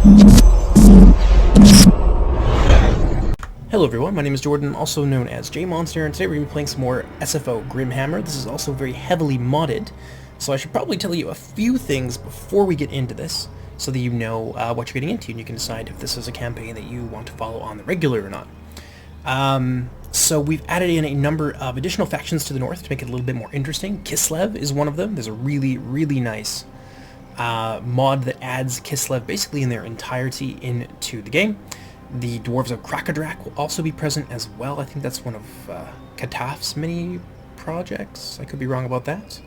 Hello everyone, my name is Jordan, also known as JMonster, and today we're going to be playing some more SFO Grimhammer. This is also very heavily modded, so I should probably tell you a few things before we get into this, so that you know what you're getting into, and you can decide if this is a campaign that you want to follow on the regular or not. So we've added in a number of additional factions to the north to make it a little bit more interesting. Kislev is one of them. There's a really, really nice mod that adds Kislev basically in their entirety into the game. The dwarves of DRAK will also be present as well. I think that's one of Kataf's mini projects. I could be wrong about that.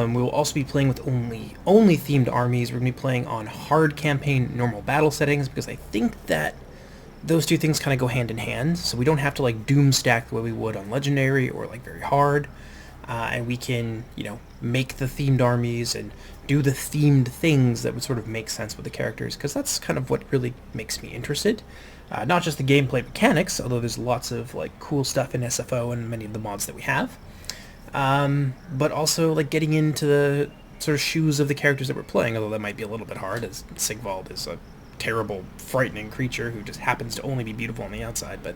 We will also be playing with only themed armies. We're going to be playing on hard campaign, normal battle settings, because I think that those two things kind of go hand in hand. So we don't have to like doom stack the way we would on legendary or like very hard. And we can, you know, make the themed armies and do the themed things that would sort of make sense with the characters, because that's kind of what really makes me interested. Not just the gameplay mechanics, although there's lots of like cool stuff in SFO and many of the mods that we have, but also like getting into the sort of shoes of the characters that we're playing, although that might be a little bit hard, as Sigvald is a terrible, frightening creature who just happens to only be beautiful on the outside, but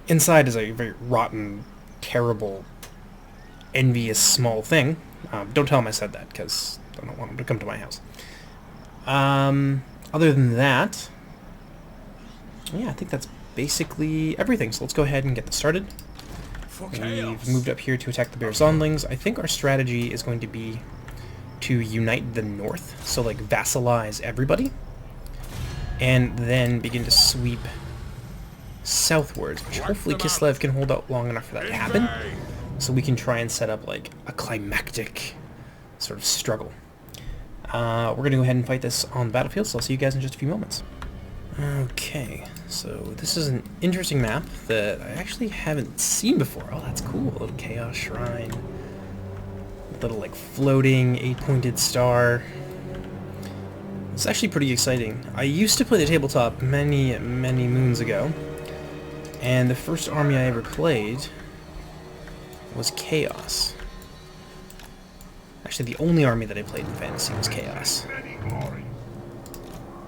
inside is a very rotten, terrible, envious small thing. Don't tell him I said that, because I don't want him to come to my house. Other than that, yeah, I think that's basically everything, so let's go ahead and get this started. We've moved up here to attack the Bear Zonlings. I think our strategy is going to be to unite the north, so like vassalize everybody, and then begin to sweep southwards, which hopefully Kislev can hold out long enough for that to happen, so we can try and set up like a climactic sort of struggle. We're going to go ahead and fight this on the battlefield, so I'll see you guys in just a few moments. Okay, so this is an interesting map that I actually haven't seen before. Oh, that's cool. A little chaos shrine. A little like floating 8-pointed star. It's actually pretty exciting. I used to play the tabletop many, many moons ago, and the first army I ever played was Chaos. Actually, the only army that I played in Fantasy was Chaos.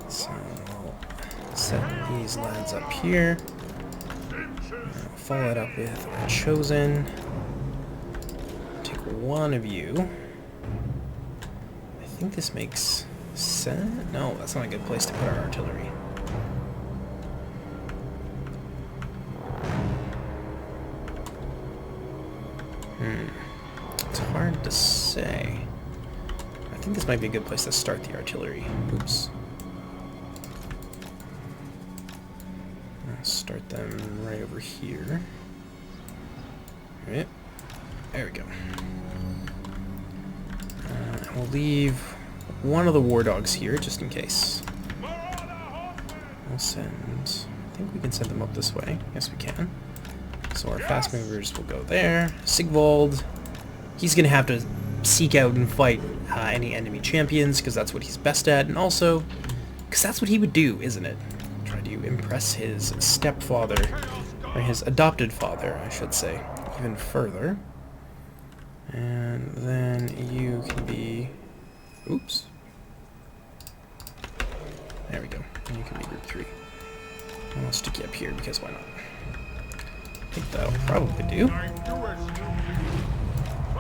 So, I'll set these lads up here. I'll follow it up with our Chosen. Take one of you. I think this makes sense. No, that's not a good place to put our artillery. It's hard to say. I think this might be a good place to start the artillery. Oops. I'll start them right over here. Right. There we go. And we'll leave one of the war dogs here, just in case. We'll send... I think we can send them up this way. Yes, we can. So our fast movers will go there. Sigvald, he's going to have to seek out and fight any enemy champions, because that's what he's best at, and also because that's what he would do, isn't it? Try to impress his stepfather, or his adopted father, I should say, even further. And then you can be... Oops. There we go. And you can be group 3. And I'll stick you up here, because why not? I think that'll probably do.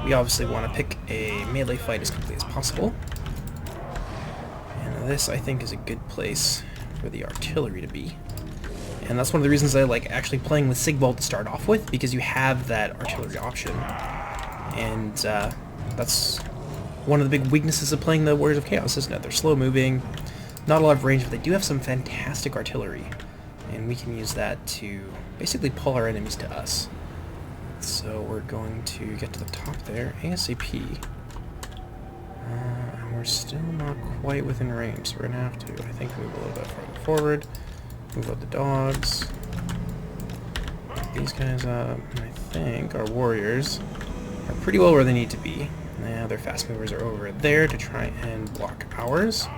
We obviously want to pick a melee fight as quickly as possible. And this, I think, is a good place for the artillery to be. And that's one of the reasons I like actually playing with Sigvald to start off with, because you have that artillery option. And that's one of the big weaknesses of playing the Warriors of Chaos, isn't it? They're slow moving, not a lot of range, but they do have some fantastic artillery. And we can use that to basically pull our enemies to us. So we're going to get to the top there ASAP. And we're still not quite within range, so we're going to have to, I think, move a little bit farther forward. Move out the dogs. Pick these guys up. And I think our warriors are pretty well where they need to be. Now their fast movers are over there to try and block ours.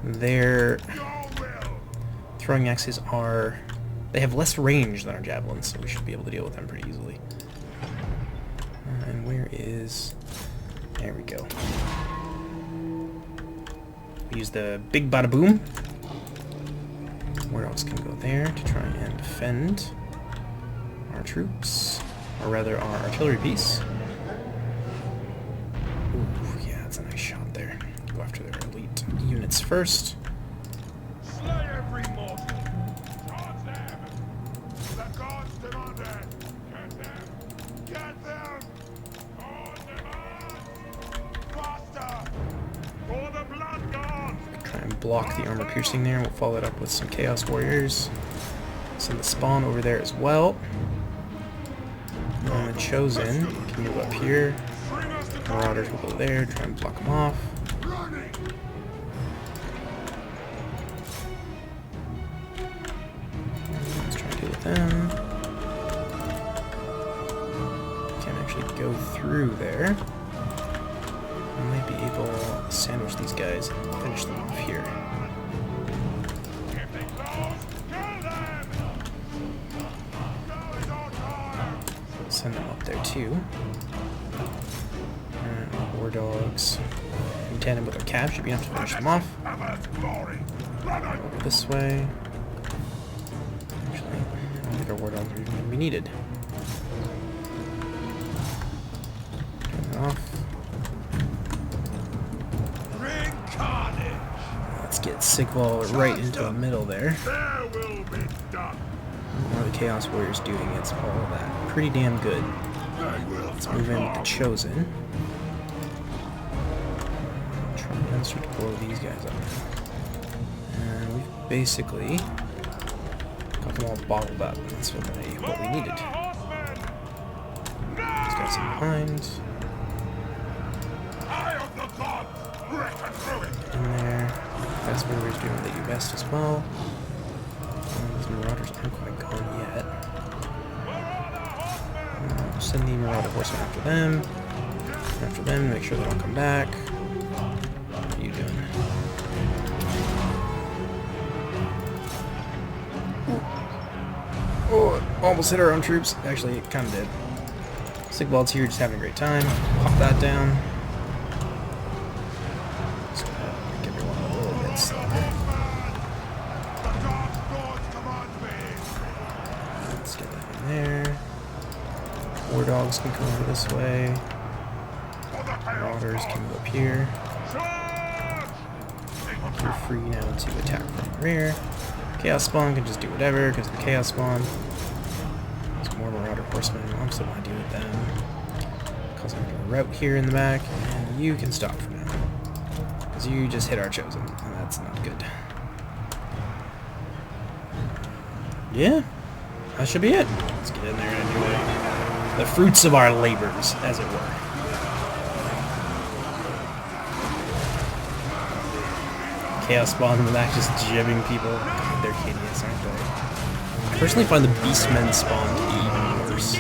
Their throwing axes are... They have less range than our javelins, so we should be able to deal with them pretty easily. And where is... There we go. We use the big bada boom. Where else can go there to try and defend our troops, or rather our artillery piece. Ooh, yeah, that's a nice shot there. Go after their elite units first. Slay every mortal. Charge them. The gods demand it. Get them. Get them. On demand. Faster. For the blood god. Try and block the armor piercing there. We'll follow it up with some Chaos Warriors. Send the spawn over there as well. And the Chosen can move up here. Marauders will go there, try and block them off. Let's try and deal with them. Can't actually go through there. I might be able to sandwich these guys and finish them off here. Send them up there too. War dogs in tandem with our cav should be enough to finish them off. Over this way. Actually, I don't think our war dogs are even going to be needed. Turn that off. Let's get Sigval right into the middle there. What are the Chaos Warriors doing against all of that? Pretty damn good. Let's move in with the Chosen. Try and start to blow these guys up. And we've basically got them all bottled up. That's what we needed. These guys are behind. In there. Fast Warriors doing what they do best as well. These Marauders aren't quite gone yet. Send the Marauder Horsemen after them. After them, make sure they don't come back. What are you doing? Oh, almost hit our own troops. Actually, it kind of did. Sigvald's here, just having a great time. Pop that down. Let's make everyone a little bit slower. Let's get that in there. War dogs can come over this way. Marauders can go up here. You're free now to attack from the rear. Chaos Spawn can just do whatever because of the Chaos Spawn. There's more Marauder Horsemen. I'm still want to deal with them. Cause I'm going to route here in the back, and you can stop for now. Because you just hit our Chosen, and that's not good. Yeah, that should be it. Let's get in there and enjoy the fruits of our labors, as it were. Chaos Spawn in the back just jibbing people. God, they're hideous, aren't they? I personally find the Beastmen spawn to be even worse.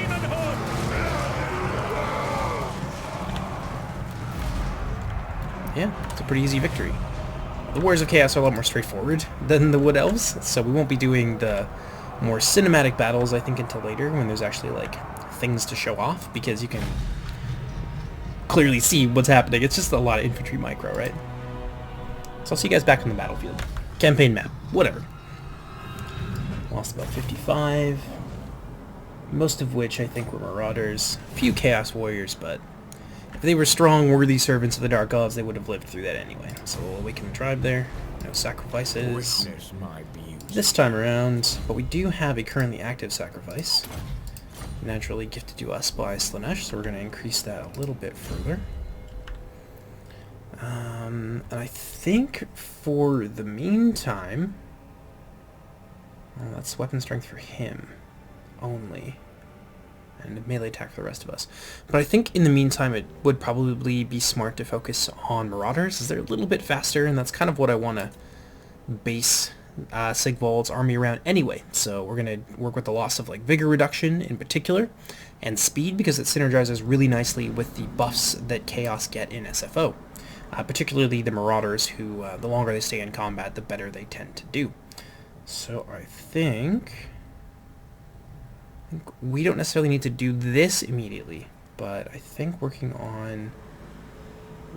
Yeah, it's a pretty easy victory. The Warriors of Chaos are a lot more straightforward than the Wood Elves, so we won't be doing the more cinematic battles, I think, until later, when there's actually, like, things to show off, because you can clearly see what's happening. It's just a lot of infantry micro, right? So I'll see you guys back on the battlefield. Campaign map, whatever. Lost about 55. Most of which I think were Marauders. A few Chaos Warriors, but if they were strong, worthy servants of the Dark Elves, they would have lived through that anyway. So we'll awaken the tribe there. No sacrifices this time around, but we do have a currently active sacrifice. Naturally gifted to us by Slanesh, so we're going to increase that a little bit further. And I think for the meantime, well, that's weapon strength for him only, and melee attack for the rest of us. But I think in the meantime it would probably be smart to focus on Marauders, as they're a little bit faster, and that's kind of what I want to base Sigvald's army around anyway. So we're going to work with the loss of like vigor reduction in particular, and speed, because it synergizes really nicely with the buffs that Chaos get in SFO. Particularly the Marauders, who the longer they stay in combat, the better they tend to do. So I think we don't necessarily need to do this immediately, but I think working on...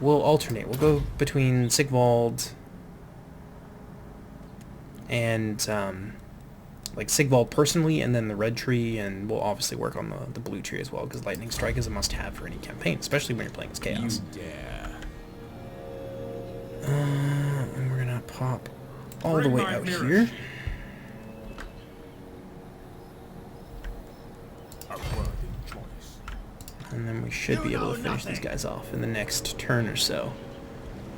We'll alternate. We'll go between Sigvald and like Sigvald personally, and then the red tree, and we'll obviously work on the blue tree as well, because Lightning Strike is a must-have for any campaign, especially when you're playing as Chaos. You dare. And we're gonna pop all the way out here. And then we should be able to finish these guys off in the next turn or so.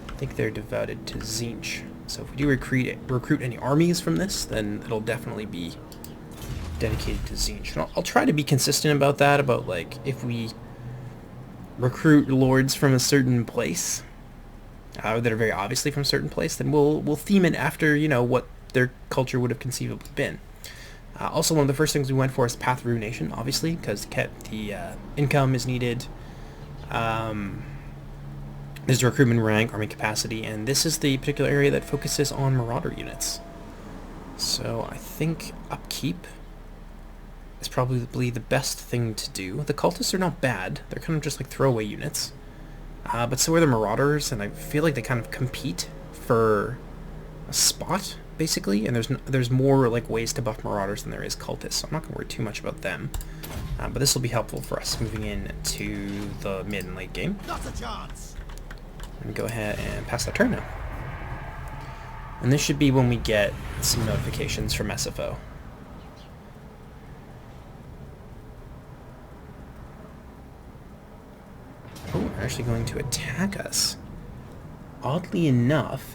I think they're devoted to Tzeentch. So if we do recruit any armies from this, then it'll definitely be dedicated to Tzeentch. And I'll try to be consistent about that, about like if we recruit lords from a certain place, that are very obviously from a certain place, then we'll theme it after, you know, what their culture would have conceivably been. Also, one of the first things we went for is Path of Ruination, obviously, because the income is needed. There's the recruitment rank, army capacity, and this is the particular area that focuses on Marauder units. So I think upkeep is probably the best thing to do. The cultists are not bad. They're kind of just like throwaway units. But so are the Marauders, and I feel like they kind of compete for a spot, basically, and there's more like ways to buff Marauders than there is cultists, so I'm not going to worry too much about them. But this will be helpful for us moving into the mid and late game. Not a chance. And go ahead and pass that turn now. And this should be when we get some notifications from SFO. Oh, they're actually going to attack us. Oddly enough,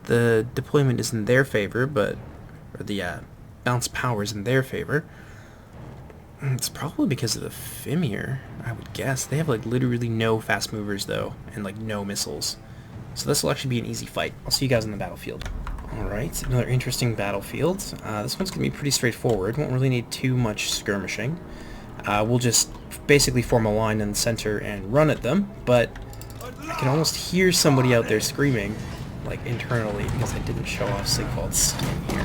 the deployment is in their favor, or the bounce power is in their favor. It's probably because of the Fimir, I would guess. They have like literally no fast movers though, and like no missiles. So this will actually be an easy fight. I'll see you guys on the battlefield. Alright, another interesting battlefield. This one's going to be pretty straightforward. Won't really need too much skirmishing. We'll just basically form a line in the center and run at them, but I can almost hear somebody out there screaming, like internally, because I didn't show off Sigvald's skin here.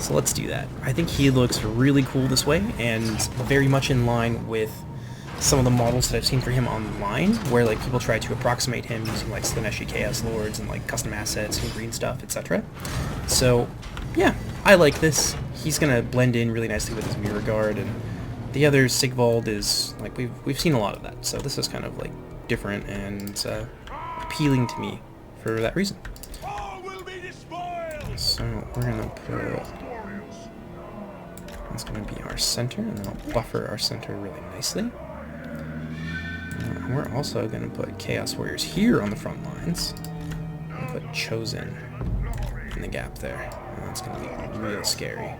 So let's do that. I think he looks really cool this way, and very much in line with some of the models that I've seen for him online, where like people try to approximate him using like Slaneshi Chaos Lords and like custom assets and green stuff, etc. So yeah, I like this. He's gonna blend in really nicely with his Mirror Guard, and the other Sigvald is like we've seen a lot of that. So this is kind of like different and appealing to me for that reason. So we're gonna put, that's gonna be our center, and then I'll buffer our center really nicely. We're also gonna put Chaos Warriors here on the front lines, and put Chosen in the gap there. And that's gonna be real scary.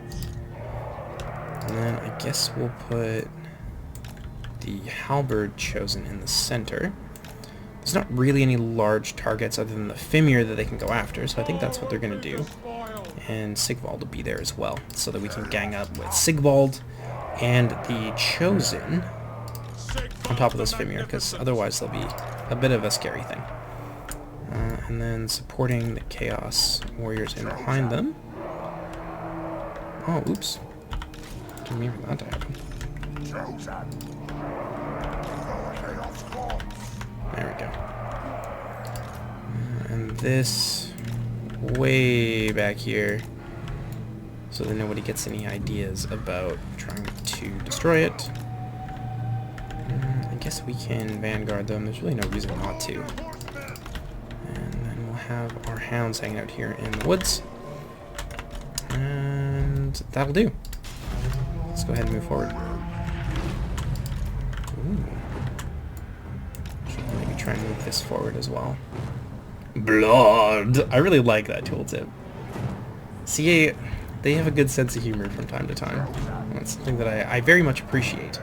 And then I guess we'll put the Halberd Chosen in the center. There's not really any large targets other than the Fimir that they can go after, so I think that's what they're going to do. And Sigvald will be there as well, so that we can gang up with Sigvald and the Chosen on top of those Fimir, because otherwise they'll be a bit of a scary thing. And then supporting the Chaos Warriors in behind them. Oh, oops. Didn't mean for that to happen. There we go. And this way back here, so that nobody gets any ideas about trying to destroy it. I guess we can vanguard them. There's really no reason not to. And then we'll have our hounds hanging out here in the woods. And that'll do. Let's go ahead and move forward. Ooh. Maybe try and move this forward as well. Blood! I really like that tooltip. CA, they have a good sense of humor from time to time. That's something that I very much appreciate.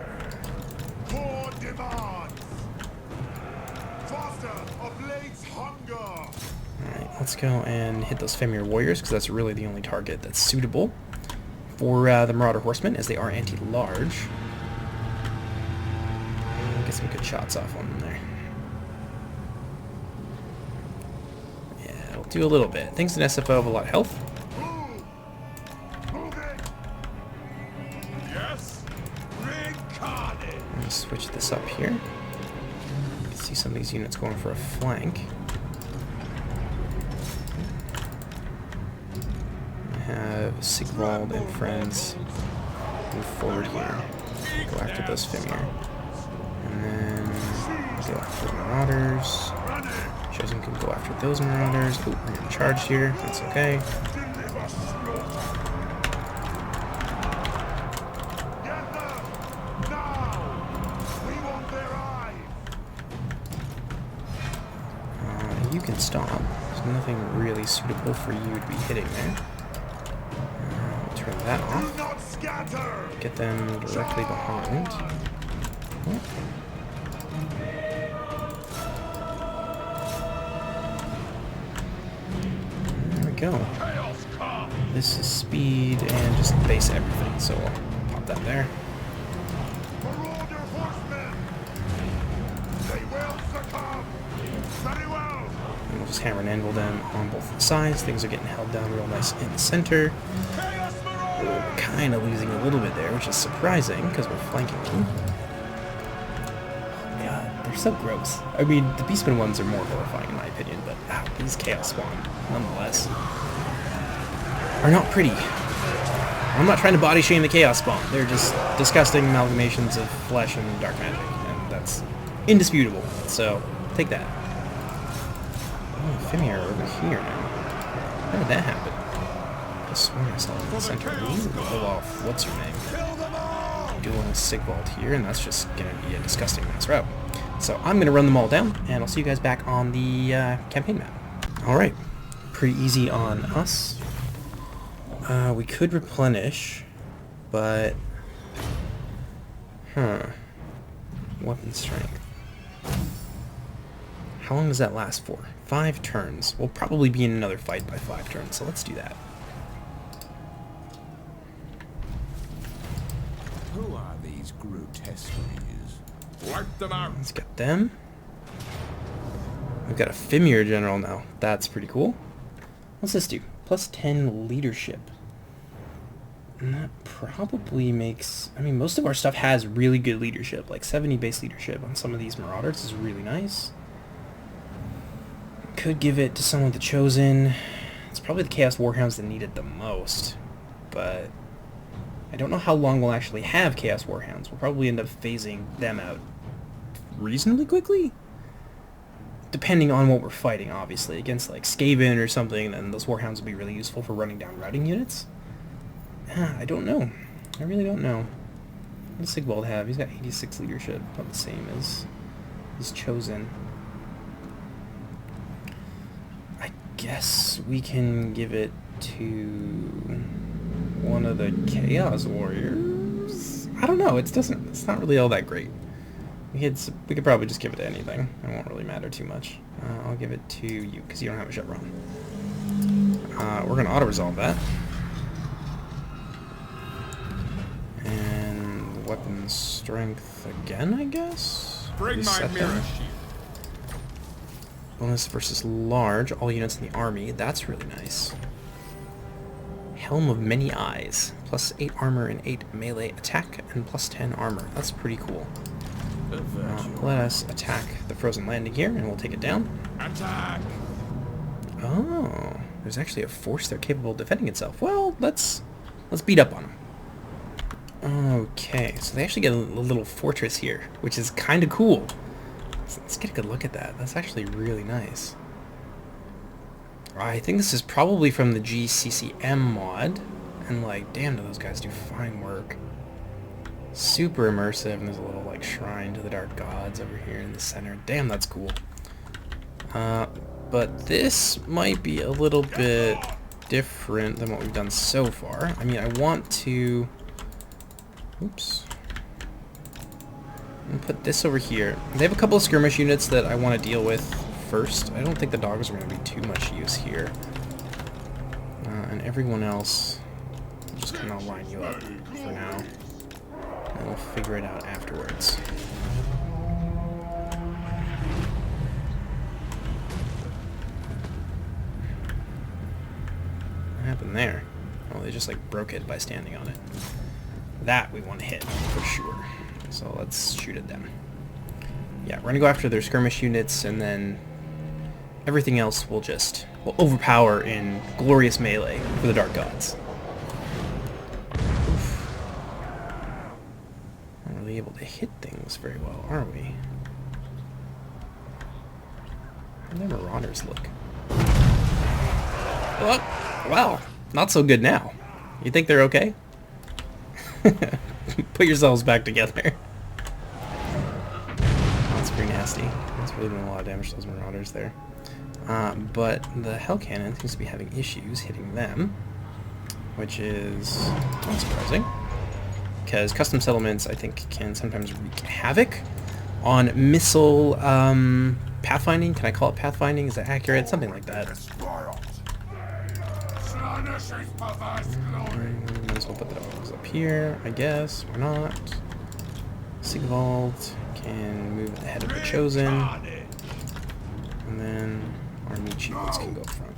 Alright, let's go and hit those Fimir Warriors, because that's really the only target that's suitable for the Marauder Horsemen, as they are anti-large. Get some good shots off on them there. Yeah, it'll do a little bit. Things in SFO have a lot of health. I'm going to switch this up here. You can see some of these units going for a flank. Sigvald and friends move forward here. Go after those Fimir. And then go after the Marauders. Chosen can go after those Marauders. Oh, we're getting charged here. That's okay. You can stop. There's nothing really suitable for you to be hitting there. Turn that off. Get them directly behind. Oh. There we go. This is speed and just base everything, so I'll pop that there. And we'll just hammer and anvil them on both sides. Things are getting held down real nice in the center. We're kind of losing a little bit there, which is surprising because we're flanking them. Yeah, they're so gross. I mean, the Beastmen ones are more horrifying in my opinion, but these Chaos Spawn, nonetheless, are not pretty. I'm not trying to body shame the Chaos Spawn. They're just disgusting amalgamations of flesh and dark magic, and that's indisputable. So, take that. Oh, Fimir are over here now. How did that happen? I just sworn I saw them in the center. Ooh, pull off, what's her name? Dueling Sigvald here, and that's just gonna be a disgusting mass route. So I'm gonna run them all down, and I'll see you guys back on the campaign map. Alright, pretty easy on us. We could replenish, but... Weapon strength. How long does that last for? 5 turns. We'll probably be in another fight by 5 turns, so let's do that. Who are these grotesques? Wipe them out. Let's get them. We've got a Fimir general now. That's pretty cool. What's this do? Plus 10 leadership. And that probably makes... I mean, most of our stuff has really good leadership. Like 70 base leadership on some of these Marauders is really nice. Could give it to someone of the Chosen. It's probably the Chaos Warhounds that need it the most. But I don't know how long we'll actually have Chaos Warhounds. We'll probably end up phasing them out reasonably quickly. Depending on what we're fighting, obviously. Against like Skaven or something, then those Warhounds will be really useful for running down routing units. I don't know. I really don't know. What does Sigvald have? He's got 86 leadership. About the same as his Chosen. I guess we can give it to one of the Chaos Warriors? I don't know. It's not really all that great. We could probably just give it to anything. It won't really matter too much. I'll give it to you because you don't have a chevron. We're going to auto-resolve that. And weapon strength again, I guess? Bring my mirror shield. Bonus versus large, all units in the army. That's really nice. Helm of Many Eyes. Plus 8 armor and 8 melee attack, and plus 10 armor. That's pretty cool. Let us attack the frozen landing here, and we'll take it down. Attack! Oh, there's actually a force there capable of defending itself. Well, let's beat up on them. Okay, so they actually get a little fortress here, which is kind of cool. Let's get a good look at that. That's actually really nice. I think this is probably from the GCCM mod, and like, damn, do those guys do fine work. Super immersive, and there's a little like shrine to the dark gods over here in the center. Damn, that's cool. But this might be a little bit different than what we've done so far. I mean, I want to... Oops. I'm gonna put this over here. They have a couple of skirmish units that I want to deal with first. I don't think the dogs are going to be too much use here. And everyone else, I'll just kind of line you up for now. And we'll figure it out afterwards. What happened there? Oh, they just like broke it by standing on it. That we want to hit for sure. So let's shoot at them. Yeah, we're gonna go after their skirmish units, and then everything else we'll overpower in glorious melee for the Dark Gods. really able to hit things very well, are we? How do the Marauders look? Oh, wow, not so good now. You think they're okay? Put yourselves back together. That's pretty nasty. That's really doing a lot of damage to those Marauders there. But the Hell Cannon seems to be having issues hitting them, which is not surprising, because custom settlements, I think, can sometimes wreak havoc on missile pathfinding. Can I call it pathfinding? Is that accurate? Something like that. Might as well put those up here, I guess. Why not? Sigvald can move ahead of the Chosen, and then Army Chiefs can go up front.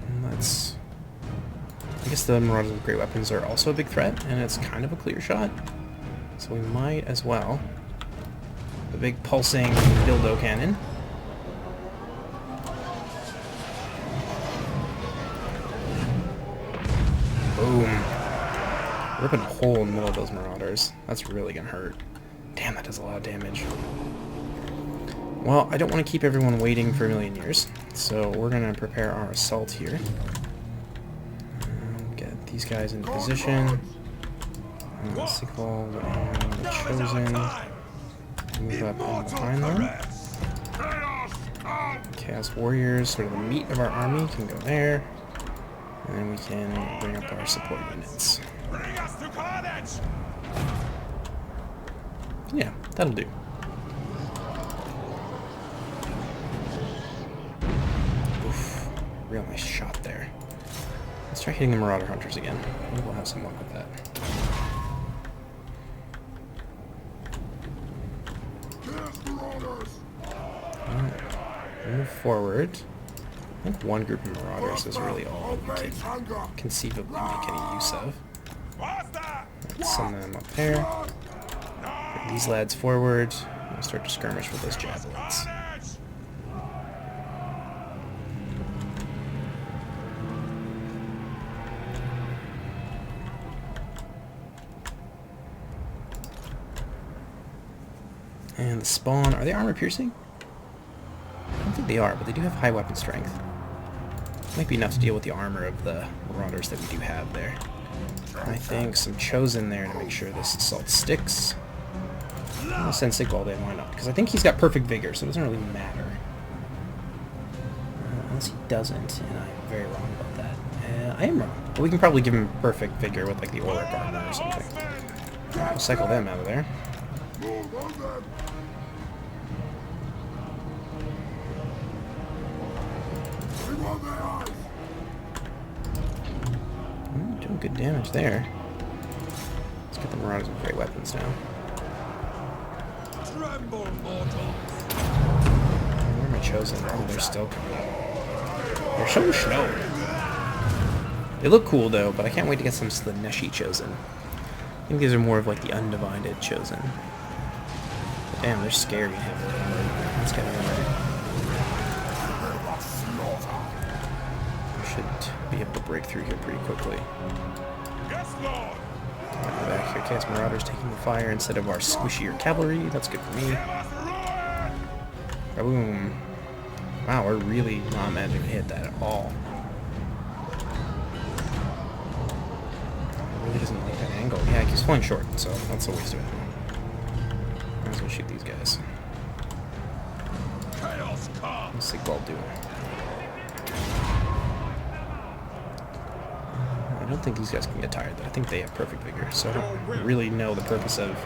And let's... I guess the Marauders with great weapons are also a big threat, and it's kind of a clear shot, so we might as well. The big pulsing dildo cannon. Boom. Ripping a hole in the middle of those Marauders. That's really gonna hurt. Damn, that does a lot of damage. Well, I don't want to keep everyone waiting for a million years, so we're gonna prepare our assault here. Get these guys into position. And the Sigvald and the Chosen. Move up in behind them. Chaos Warriors, sort of the meat of our army, can go there. And then we can bring up our support units. Yeah, that'll do. Oof, real nice shot there. Let's try hitting the Marauder Hunters again. Maybe we'll have some luck with that. Move forward. I think one group of Marauders is really all we can conceivably make any use of. Let's send them up there. Bring these lads forward. We'll start to skirmish with those javelins. And the spawn, are they armor piercing? I don't think they are, but they do have high weapon strength. Might be enough to deal with the armor of the Marauders that we do have there. I think some Chosen there to make sure this assault sticks. I'll send Sigvald in, why not? Because I think he's got perfect vigor, so it doesn't really matter. Unless he doesn't, and I'm very wrong about that. I am wrong. But we can probably give him perfect vigor with like the Auric armor or something. We'll cycle them out of there. Doing good damage there. Let's get the Marauders with great weapons now. Where am I Chosen? Oh, they're still coming. They're so slow. They look cool though, but I can't wait to get some Slaneshi Chosen. I think these are more of like the undivided Chosen. But damn, they're scary heavily. Let's get them in there. Should be able to break through here pretty quickly. Back here, Chaos Marauders taking the fire instead of our squishier cavalry. That's good for me. Boom. Wow, we're really not managing to hit that at all. It really doesn't like that angle. Yeah, he keeps flying short, so that's a waste of it. Might as well shoot these guys. What's Sigvald doing? I don't think these guys can get tired, though. I think they have perfect vigor, so I don't really know the purpose of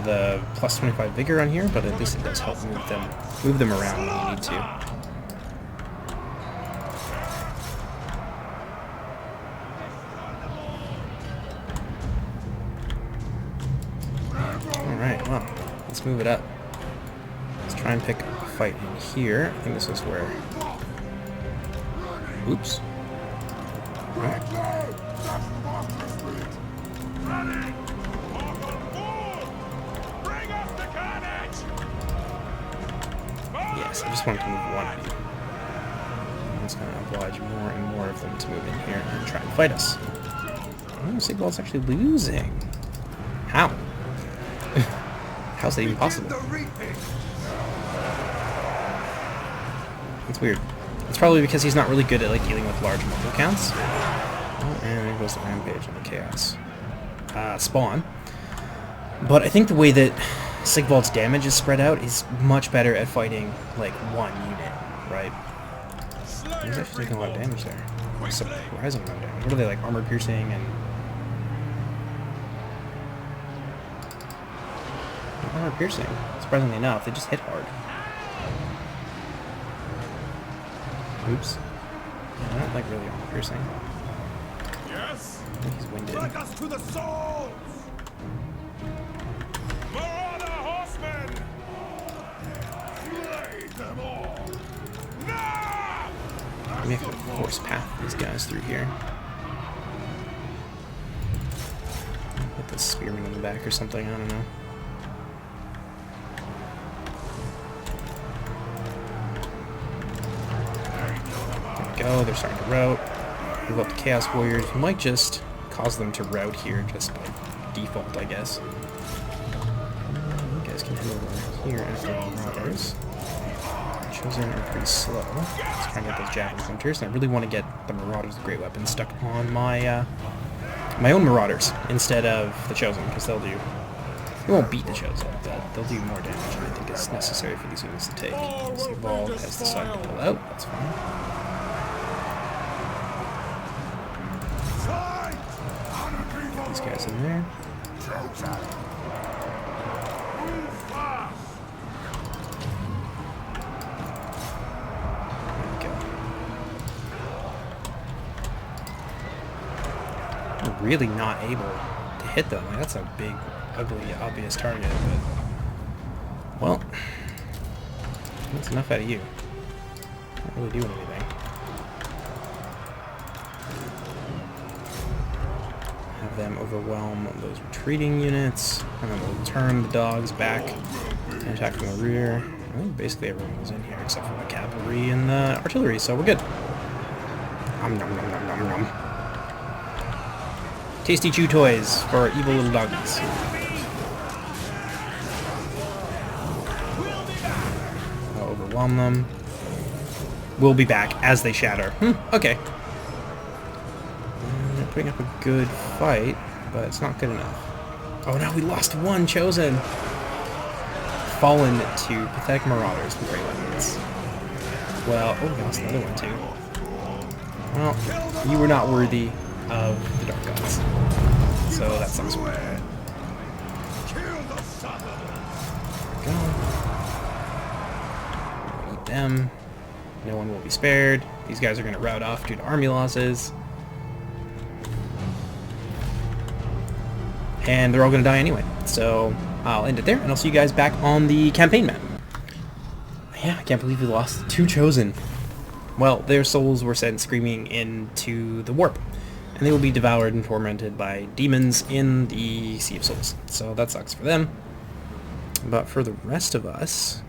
the plus 25 vigor on here, but at least it does help move them around when you need to. Alright, well, let's move it up. Let's try and pick a fight in here. I think this is where... Oops. Alright. Yes, I just wanted to move one of you. It's going to oblige more and more of them to move in here and try and fight us. Oh, Sigvald's actually losing. How? How's that even possible? It's weird. It's probably because he's not really good at like dealing with large mobile counts. Oh, and there goes the rampage and the chaos spawn. But I think the way that Sigvald's damage is spread out is much better at fighting like one unit, right? He's actually taking a lot of damage there. Surprising amount of damage. What are they, like armor piercing and armor piercing? Surprisingly enough, they just hit hard. Oops. Yeah, I don't like really armor piercing. Yes. I think he's winded. Drag us to the swords. Marauder horsemen. Slay them all. No! Maybe I could force path these guys through here. Put the spearman in the back or something, I don't know. There we go, they're starting to rout. Move up the Chaos Warriors. We might just cause them to rout here just by default, I guess. You guys can head over here after the Marauders. Chosen are pretty slow. Let's try and get those Javelin Hunters. And I really want to get the Marauders with Great Weapons stuck on my my own Marauders instead of the Chosen, because they'll do... They won't beat the Chosen, but they'll do more damage than I think is necessary for these units to take. Sigvald has decided to pull out. That's fine. Get these guys in there. Really not able to hit them. Like, that's a big, ugly, obvious target, but... Well... That's enough out of you. Not really doing anything. Have them overwhelm those retreating units, and then we'll turn the dogs back and attack from the rear. I think basically everyone was in here except for the cavalry and the artillery, so we're good. Nom nom nom nom nom nom. Tasty chew toys for our evil little doggies. I'll overwhelm them. We'll be back as they shatter. Okay. They're putting up a good fight, but it's not good enough. Oh no, we lost one Chosen! Fallen to pathetic Marauders with Great Weapons. Well, oh, we lost another one too. Well, you were not worthy of the Dark Gods. So that sucks. Go. Eat them. No one will be spared. These guys are going to rout off due to army losses. And they're all going to die anyway. So I'll end it there, and I'll see you guys back on the campaign map. Yeah, I can't believe we lost 2 Chosen. Well, their souls were sent screaming into the warp. And they will be devoured and tormented by demons in the Sea of Souls. So that sucks for them. But for the rest of us,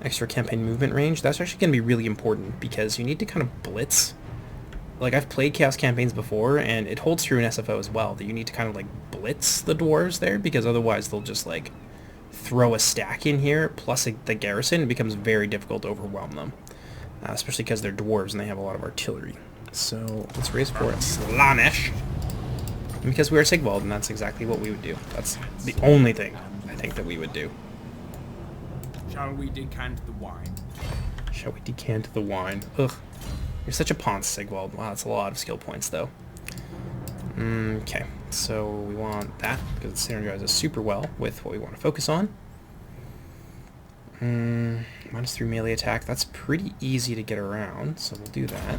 extra campaign movement range, that's actually going to be really important because you need to kind of blitz. Like, I've played Chaos campaigns before, and it holds true in SFO as well, that you need to kind of, like, blitz the dwarves there, because otherwise they'll just, like, throw a stack in here, plus the garrison. It becomes very difficult to overwhelm them. Especially because they're dwarves and they have a lot of artillery. So let's raise for Slaanesh. Because we are Sigvald, and that's exactly what we would do. That's the only thing I think that we would do. Shall we decant the wine? Shall we decant the wine? Ugh. You're such a ponce, Sigvald. Wow, that's a lot of skill points, though. Okay, so we want that, because it synergizes super well with what we want to focus on. -3 melee attack. That's pretty easy to get around, so we'll do that.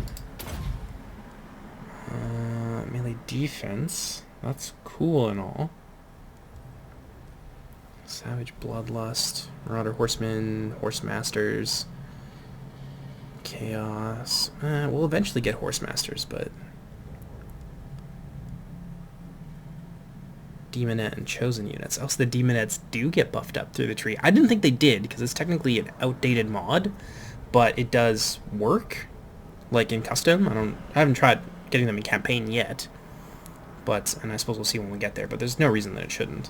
Melee defense. That's cool and all. Savage Bloodlust. Marauder Horsemen. Horse Masters. Chaos. We'll eventually get Horse Masters, but... Demonette and Chosen units. Also, the Demonettes do get buffed up through the tree. I didn't think they did, because it's technically an outdated mod, but it does work. like in custom. I haven't tried getting them in campaign yet, but, and I suppose we'll see when we get there, but there's no reason that it shouldn't.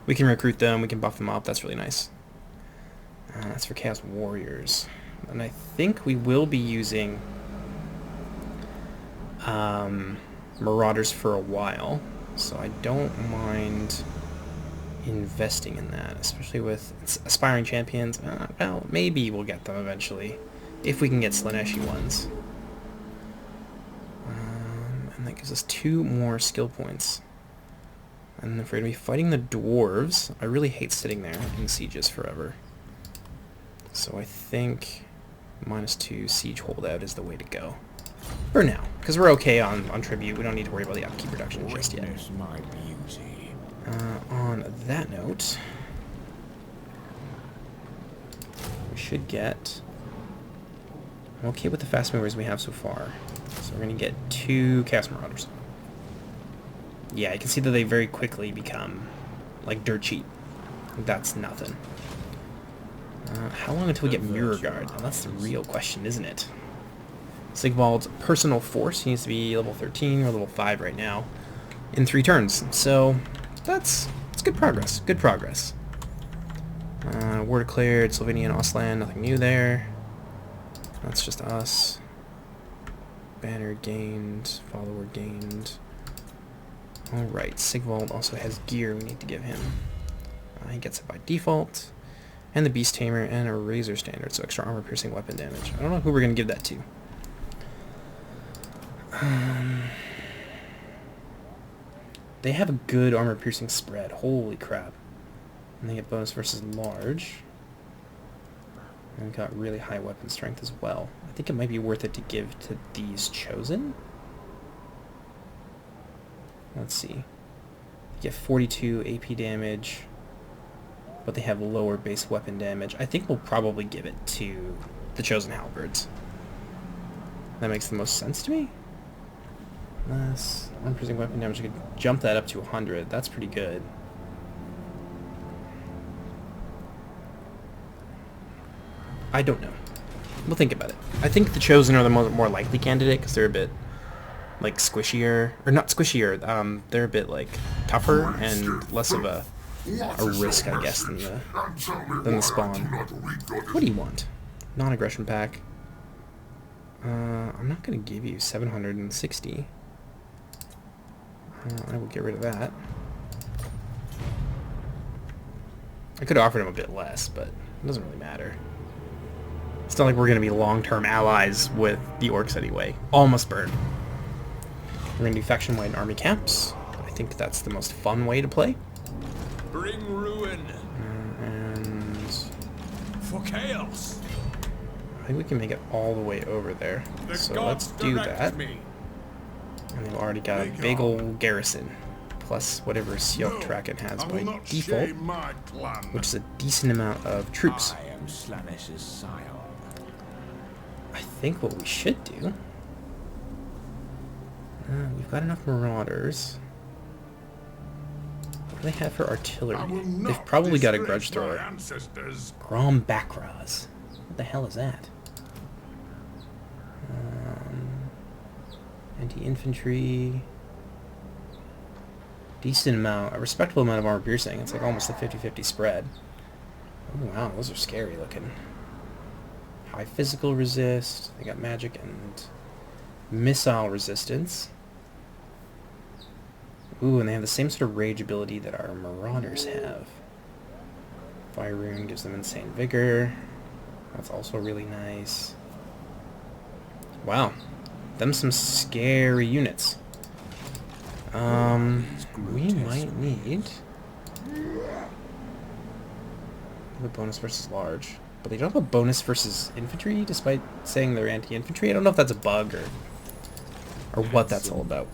We can recruit them, we can buff them up, that's really nice. That's for Chaos Warriors. And I think we will be using Marauders for a while, so I don't mind investing in that, especially with aspiring champions. Well, maybe we'll get them eventually, if we can get Slaneshi ones. And that gives us 2 more skill points. And if we're going to be fighting the dwarves, I really hate sitting there in sieges forever. So I think -2 siege holdout is the way to go. For now, because we're okay on tribute. We don't need to worry about the upkeep reduction just yet. Witness my beauty. On that note, we should get... I'm okay with the fast movers we have so far. So we're going to get 2 Chaos Marauders. Yeah, you can see that they very quickly become, like, dirt cheap. That's nothing. How long until we get Mirror Guard? Now, that's the real question, isn't it? Sigvald's personal force, he needs to be level 13 or level 5 right now, in 3 turns. So, that's good progress. Good progress. War declared, Slovenia and Ostland, nothing new there. That's just us. Banner gained, follower gained. Alright, Sigvald also has gear we need to give him. He gets it by default. And the Beast Tamer and a Razor Standard, so extra armor piercing weapon damage. I don't know who we're going to give that to. They have a good armor piercing spread. Holy crap. And they get bonus versus large. And we've got really high weapon strength as well. I think it might be worth it to give to these Chosen. Let's see. They get 42 AP damage, but they have lower base weapon damage. I think we'll probably give it to the Chosen Halberds. That makes the most sense to me. Less unprising weapon damage. I could jump that up to 100. That's pretty good. I don't know. We'll think about it. I think the Chosen are the more likely candidate because they're a bit, like, squishier, or not squishier. They're a bit like tougher and less of a risk, I guess, than the spawn. What do you want? Non-aggression pack. I'm not gonna give you 760. I will get rid of that. I could have offered him a bit less, but it doesn't really matter. It's not like we're gonna be long-term allies with the orcs anyway. Almost burn. We're going to do faction-wide and army camps. I think that's the most fun way to play. Bring ruin. And for chaos. I think we can make it all the way over there. So let's do that. And they've already got a big old garrison, plus whatever Siok Traken has by default, which is a decent amount of troops. I am Slanesh's scion. I think what we should do... we've got enough Marauders. What do they have for artillery? They've probably got a grudge thrower. Grom Bakraz. What the hell is that? Anti-infantry. Decent amount, a respectable amount of armor piercing. It's like almost a 50-50 spread. Oh wow, those are scary looking. High physical resist. They got magic and missile resistance. Ooh, and they have the same sort of rage ability that our Marauders have. Fire Rune gives them insane vigor. That's also really nice. Wow. Them some scary units. We might need a bonus versus large. But they don't have a bonus versus infantry, despite saying they're anti-infantry. I don't know if that's a bug or what that's all about.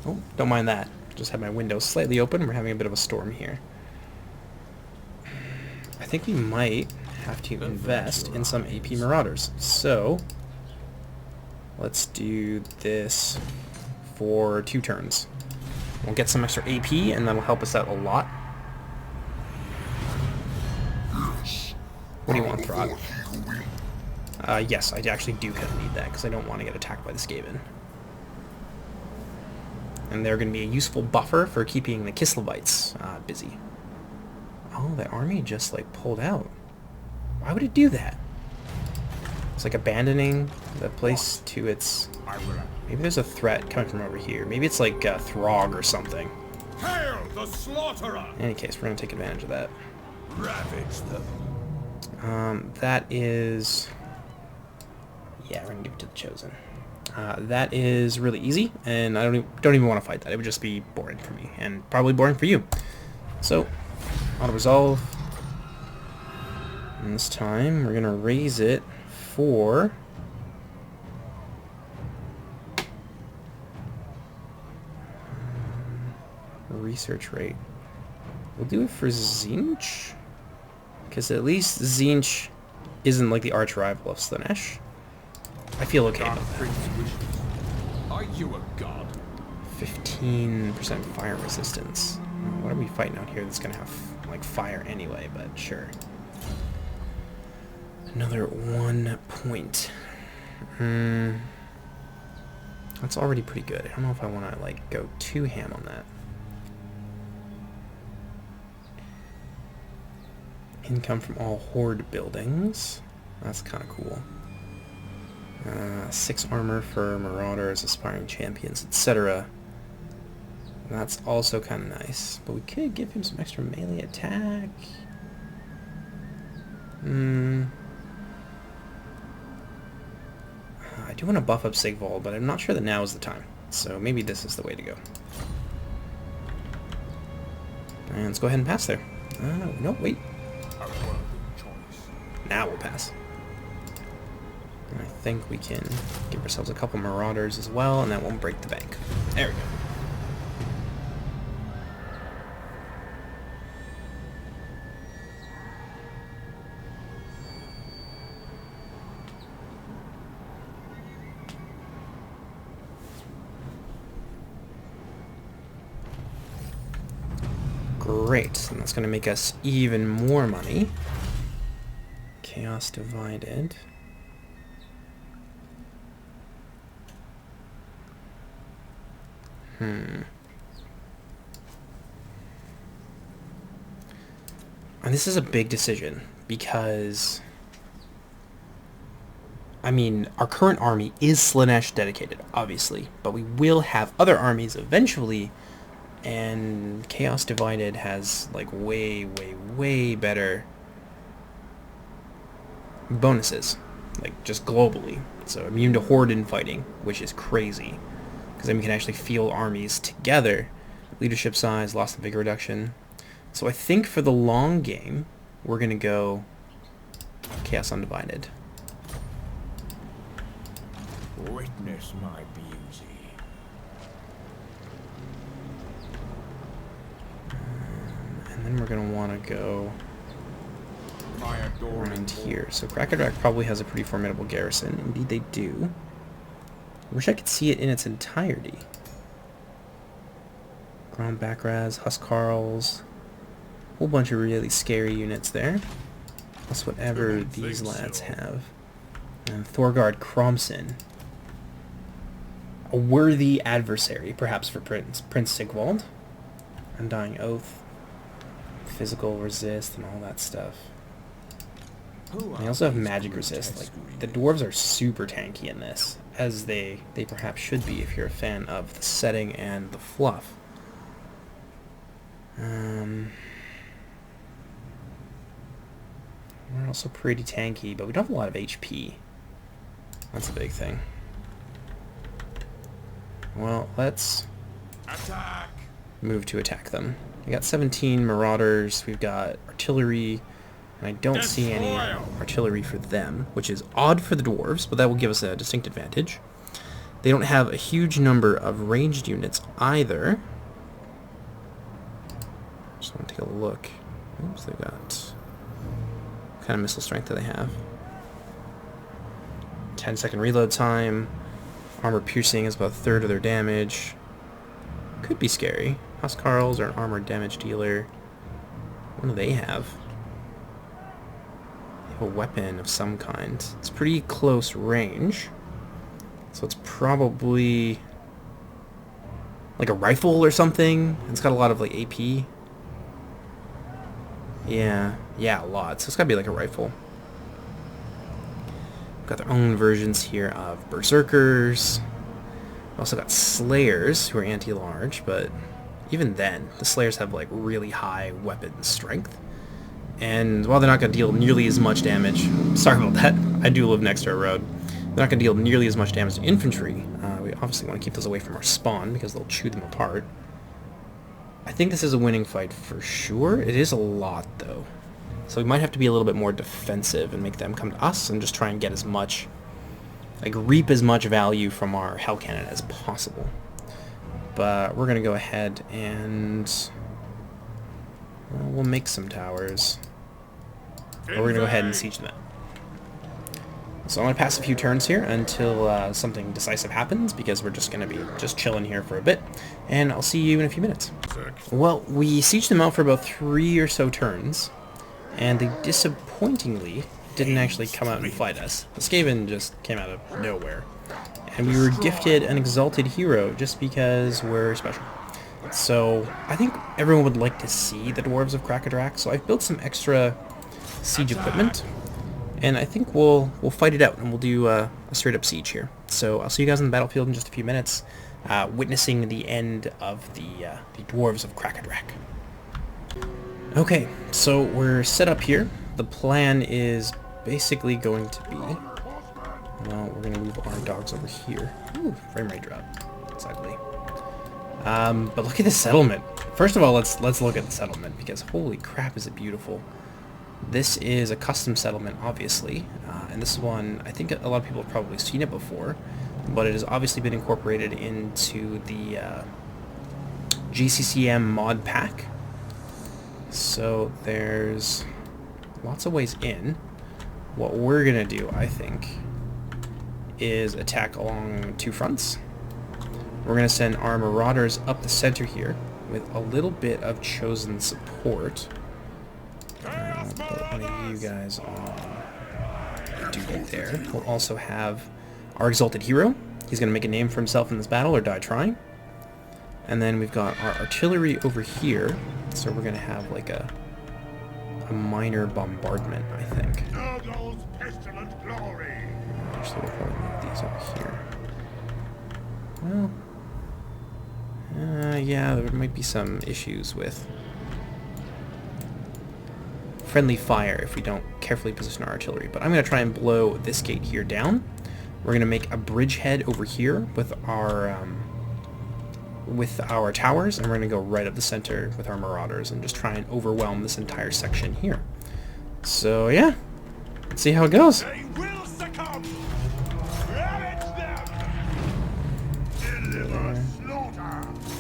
Oh, don't mind that. Just have my window slightly open. We're having a bit of a storm here. I think we might have to invest in some AP Marauders. So, let's do this for 2 turns. We'll get some extra AP, and that'll help us out a lot. What do you want, Throg? Yes, I actually do kind of need that, because I don't want to get attacked by the Skaven. And they're going to be a useful buffer for keeping the Kislevites busy. Oh, that army just, like, pulled out. Why would it do that? It's like abandoning the place to its... Maybe there's a threat coming from over here. Maybe it's like Throg or something. Hail the slaughterer! In any case, we're going to take advantage of that. Ravage them. That is... Yeah, we're going to give it to the Chosen. That is really easy, and I don't even want to fight that. It would just be boring for me, and probably boring for you. So, auto-resolve. And this time, we're going to raise it for... research rate. We'll do it for Tzeentch, because at least Tzeentch isn't like the arch rival of Slaanesh. I feel okay about that. Are you a god? 15% fire resistance. What are we fighting out here that's gonna have like fire anyway? But sure. Another 1 point. That's already pretty good. I don't know if I want to like go too ham on that. Income from all horde buildings. That's kind of cool. 6 armor for marauders, aspiring champions, etc. That's also kind of nice. But we could give him some extra melee attack. I do want to buff up Sigvald, but I'm not sure that now is the time. So maybe this is the way to go. And let's go ahead and pass there. No, wait. Now we'll pass. And I think we can give ourselves a couple marauders as well, and that won't break the bank. There we go. Great, and that's going to make us even more money. Chaos divided. And this is a big decision because, I mean, our current army is Slaanesh dedicated, obviously, but we will have other armies eventually, and Chaos Divided has like way better bonuses, like just globally. So immune to horde infighting, which is crazy, because then we can actually field armies together. Leadership size, loss of vigor reduction. So I think for the long game, we're going to go Chaos Undivided. Witness my beauty. And then we're going to want to go My adoring around here. So KRAKA probably has a pretty formidable garrison. Indeed they do. I wish I could see it in its entirety. Ground Backraz, Huskarls. Whole bunch of really scary units there. Plus whatever these lads have. And Thorgard Kromson. A worthy adversary, perhaps, for Prince Sigvald. Undying Oath. Physical resist and all that stuff. They also have magic resist. Like, the dwarves are super tanky in this, as they perhaps should be if you're a fan of the setting and the fluff. We're also pretty tanky, but we don't have a lot of HP. That's a big thing. Well, let's Attack! move to attack them. We got 17 marauders, we've got artillery, and I don't see any artillery for them, which is odd for the dwarves, but that will give us a distinct advantage. They don't have a huge number of ranged units either. Just want to take a look. Oops, they've got... What kind of missile strength do they have? 10-second reload time. Armor piercing is about a third of their damage. Could be scary. Huskarls are an armor damage dealer. What do they have? They a weapon of some kind. It's pretty close range. So it's probably like a rifle or something. It's got a lot of like AP. Yeah, a lot. So it's gotta be like a rifle. Got their own versions here of Berserkers. Also got Slayers, who are anti-large, but even then, the Slayers have like really high weapon strength. And while they're not going to deal nearly as much damage, sorry about that, I do live next to a road. They're not going to deal nearly as much damage to infantry. We obviously want to keep those away from our spawn because they'll chew them apart. I think this is a winning fight for sure. It is a lot though. So we might have to be a little bit more defensive and make them come to us and just try and get as much, like reap as much value from our Hell Cannon as possible. But we're going to go ahead and we'll make some towers. Or we're going to go ahead and siege them out. So I'm going to pass a few turns here until something decisive happens, because we're just going to be just chilling here for a bit. And I'll see you in a few minutes. Well, we sieged them out for about 3 or so turns, and they disappointingly didn't actually come out and fight us. The Skaven just came out of nowhere. And we were gifted an Exalted Hero just because we're special. So I think everyone would like to see the Dwarves of KRAKA, so I've built some extra siege equipment, and I think we'll fight it out, and we'll do a straight-up siege here. So I'll see you guys on the battlefield in just a few minutes, witnessing the end of the Dwarves of KRAKA. Okay, so we're set up here. The plan is basically going to be, well, we're going to move our dogs over here. Ooh, frame rate drop. That's ugly. But look at the settlement. First of all, let's look at the settlement, because holy crap is it beautiful. This is a custom settlement, obviously, and this one, I think a lot of people have probably seen it before, but it has obviously been incorporated into the GCCM mod pack. So there's lots of ways in. What we're gonna do, I think, is attack along 2 fronts. We're going to send our Marauders up the center here with a little bit of chosen support. I'll put one of you guys on duty there. We'll also have our Exalted Hero. He's going to make a name for himself in this battle or die trying. And then we've got our artillery over here. So we're going to have like a minor bombardment, I think. Actually, we'll probably move these over here. Well, yeah, there might be some issues with friendly fire if we don't carefully position our artillery. But I'm going to try and blow this gate here down. We're going to make a bridgehead over here with our towers, and we're going to go right up the center with our Marauders and just try and overwhelm this entire section here. So yeah, let's see how it goes. They will succumb.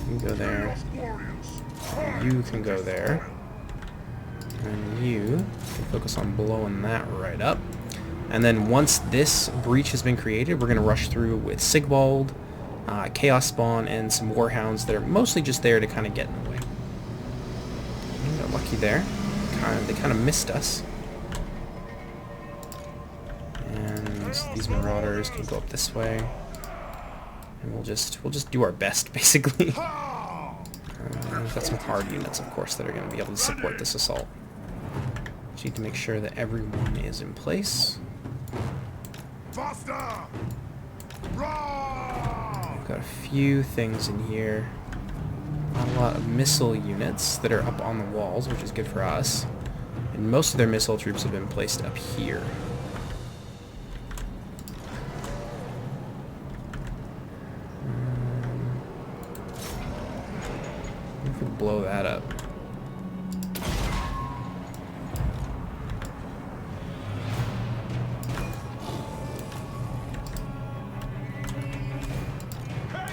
You go there. You can go there. And you can focus on blowing that right up. And then once this breach has been created, we're going to rush through with Sigvald, Chaos Spawn, and some Warhounds that are mostly just there to kind of get in the way. We got lucky there. They kind of missed us. And these Marauders can go up this way. And we'll just do our best, basically. We've got some hard units, of course, that are going to be able to support this assault. Just need to make sure that everyone is in place. We've got a few things in here. Not a lot of missile units that are up on the walls, which is good for us. And most of their missile troops have been placed up here. If we blow that up.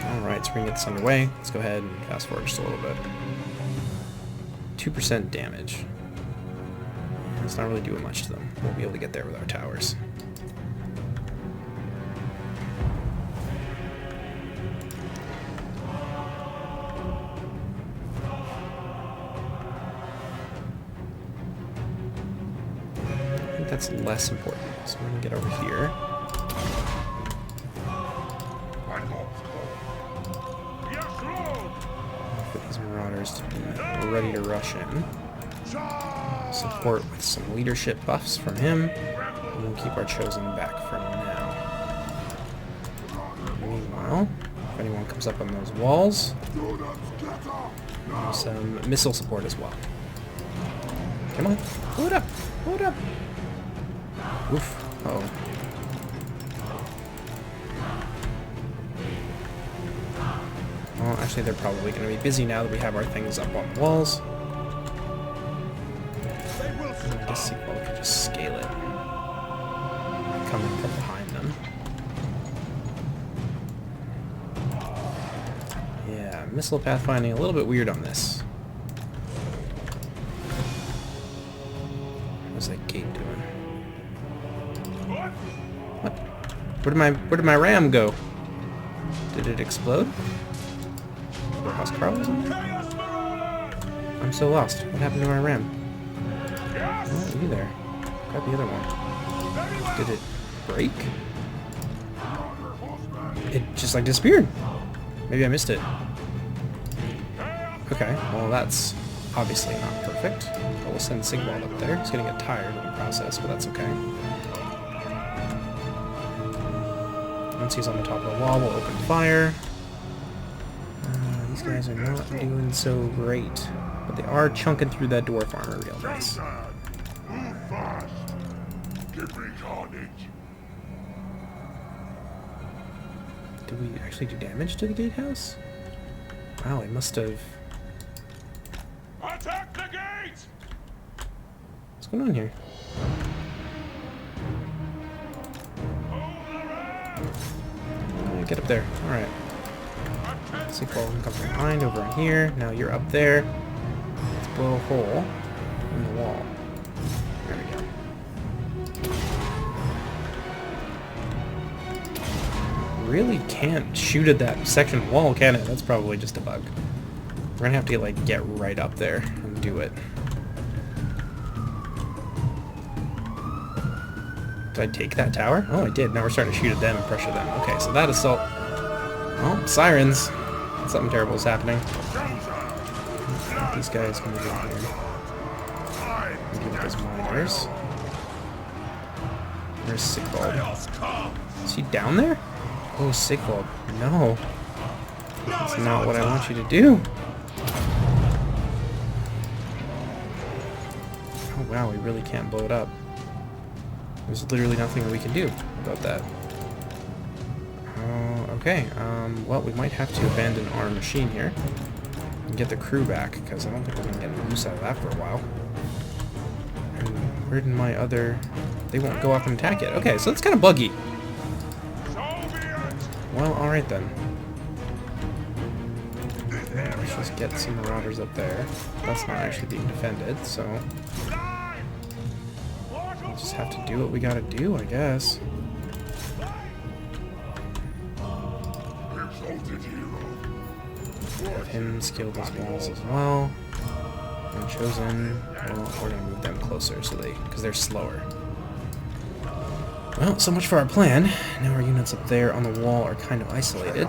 Alright, so we're going to get this underway. Let's go ahead and fast forward just a little bit. 2% damage. It's not really doing much to them. We'll be able to get there with our towers. that's less important. So we're gonna get over here. For these marauders to be ready to rush in. Support with some leadership buffs from him. And we'll keep our chosen back for now. Meanwhile, if anyone comes up on those walls, some missile support as well. Come on, load up, load up. Oof. Uh-oh. Well, actually, they're probably going to be busy now that we have our things up on the walls. I guess we can just scale it. Coming from behind them. Yeah, missile pathfinding a little bit weird on this. What's that gate doing? What? Where did my ram go? Did it explode? Where Huskarl was in there? I'm so lost. What happened to my ram? Oh, you there. Grab the other one. Did it break? It just like disappeared. Maybe I missed it. Okay, well that's obviously not perfect. But we'll send Sigvald up there. He's gonna get tired in the process, but that's okay. Once he's on the top of the wall, we'll open fire. These guys are not doing so great, but they are chunking through that dwarf armor real nice. Move fast. Give me carnage. Did we actually do damage to the gatehouse? Wow, it must have... Attack the gate! What's going on here? Get up there. Alright. Sequel can come from behind over in here. Now you're up there. Let's blow a hole in the wall. There we go. Really can't shoot at that section wall, can it? That's probably just a bug. We're gonna have to like get right up there and do it. Did I take that tower? Oh, I did. Now we're starting to shoot at them and pressure them. Okay, so that assault... Oh, sirens. Something terrible is happening. These guys move in here. Deal with those miners. Where's Sigvald? Is he down there? Oh, Sigvald. No. That's not what I want you to do. Oh, wow, we really can't blow it up. There's literally nothing we can do about that. Okay, well, we might have to abandon our machine here and get the crew back, because I don't think we're going to get use out of that for a while. And where did my other... They won't go up and attack yet. Okay, so that's kind of buggy. Well, alright then. Let's just get some marauders up there. That's not actually being defended, so... We'll just have to do what we gotta do, I guess. Have him scale those walls as well. And chosen. Well, we're gonna move them closer so because they're slower. Well, so much for our plan. Now our units up there on the wall are kind of isolated.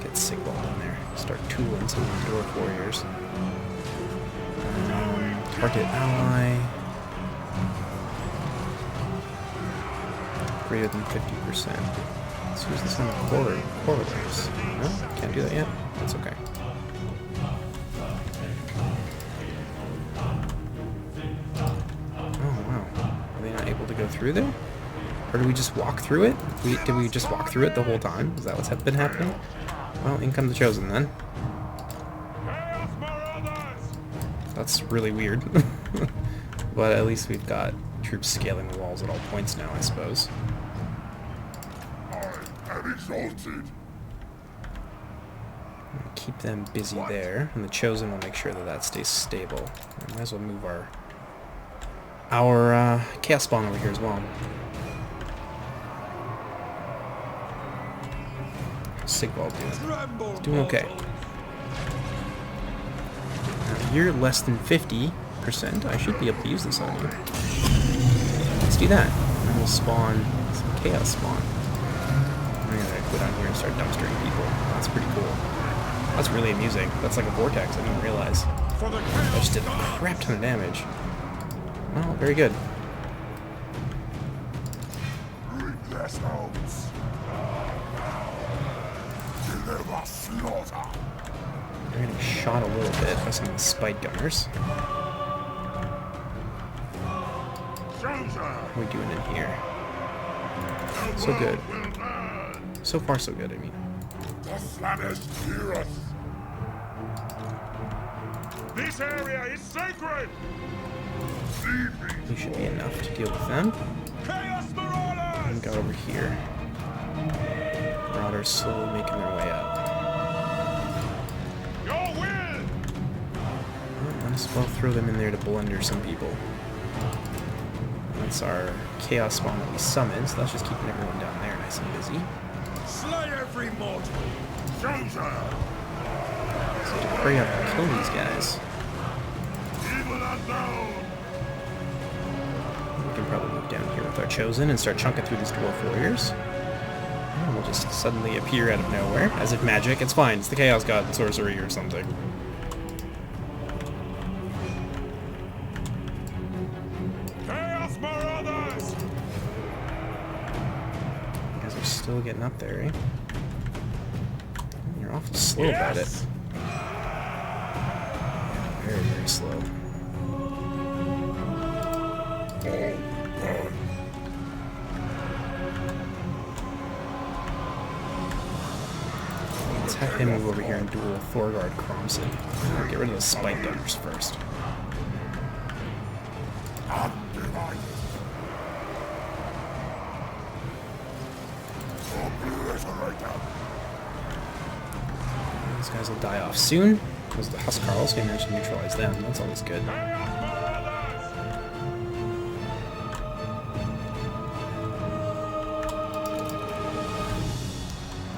Get Sigvald in there. Start tooling some of the dwarf warriors. Target ally. Greater than 50%. Let's use this on the corridors. No? Can't do that yet? That's okay. Oh, wow. Are they not able to go through there? Or do we just walk through it? Did we just walk through it the whole time? Is that what's been happening? Well, in come the chosen then. That's really weird. But at least we've got troops scaling the walls at all points now, I suppose. I'm exalted. Keep them busy there, and the chosen will make sure that that stays stable. We might as well move our chaos spawn over here as well. How's Sigvald doing? He's doing okay. you're less than 50%, I should be able to use this on you. Let's do that. And we'll spawn some chaos spawn. I'm gonna go down here and start dumpstering people. That's pretty cool. That's really amusing. That's like a vortex, I didn't realize. I just did a crap ton of damage. Well, very good. Replace homes. Deliver slaughter. They're getting shot a little bit by some of the spike gunners. What are we doing in here? So good. So far, so good, I mean. The slammers hear us. This area is sacred! We should be enough to deal with them. Chaos Marauders! And go over here. Marauders slowly making their way up. Your will! Well, might as well throw them in there to blunder some people. That's our chaos spawn that we summoned, so that's just keeping everyone down there nice and busy. Slay every mortal! Soldier. So to hurry up and kill these guys. Evil unknown. We can probably move down here with our chosen and start chunking through these dwarf warriors. And we'll just suddenly appear out of nowhere, as if magic. It's fine, it's the chaos god sorcery or something. Chaos Marauders! You guys are still getting up there, eh? You're awful slow about it. Very, very slow. Let's have him move over here and duel Thorgard Cromson. I'll get rid of the spike gunners first. Undivided. Obliterate them. These guys will die off soon. Because the Huskarls can manage to neutralize them. That's always good.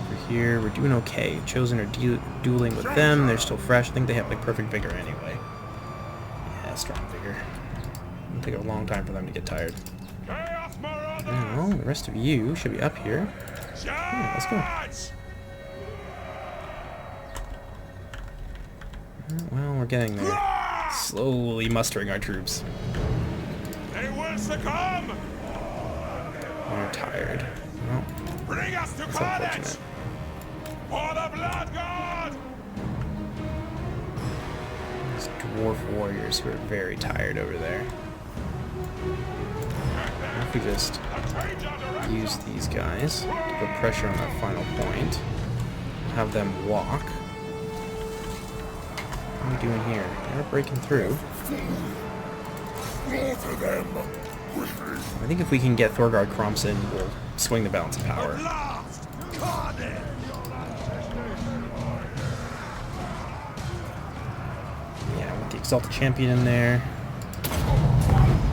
Over here, we're doing okay. Chosen are dueling with them. They're still fresh. I think they have like perfect vigor anyway. Yeah, strong vigor. It'll take a long time for them to get tired. Now, the rest of you should be up here. Yeah, let's go. Well, we're getting there. Slowly mustering our troops. They will succumb! They're tired. Well, Bring us to that's carnage! unfortunate. For the blood god! These dwarf warriors who are very tired over there. What if we just use these guys to put pressure on that final point? Have them walk. What are we doing here? They're breaking through. Slaughter them. Quickly. I think if we can get Thorgard Cromson, we'll swing the balance of power. Blast! Carnage! Yeah, with the Exalted Champion in there.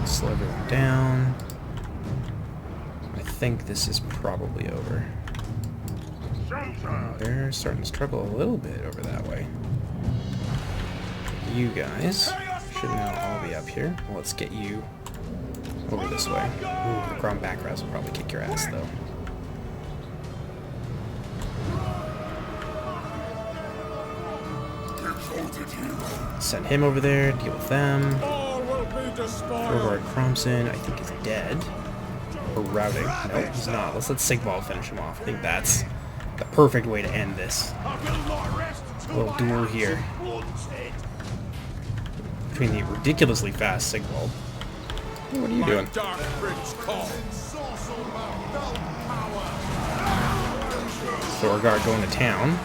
Slow everyone down. I think this is probably over. Soldier. They're starting to struggle a little bit over that way. You guys should now all be up here. Well, let's get you over this way. Ooh, the Grom Backrats will probably kick your ass, though. Exalted hero. Send him over there, deal with them. All will be destroyed! Thorgard Cromson, I think, is dead. Or routing. Nope, he's not. Let's let Sigvald finish him off. I think that's the perfect way to end this. I will not rest A little duel here between the ridiculously fast Sigvald. What are you doing? Dark Prince calls. Thorgard going to town,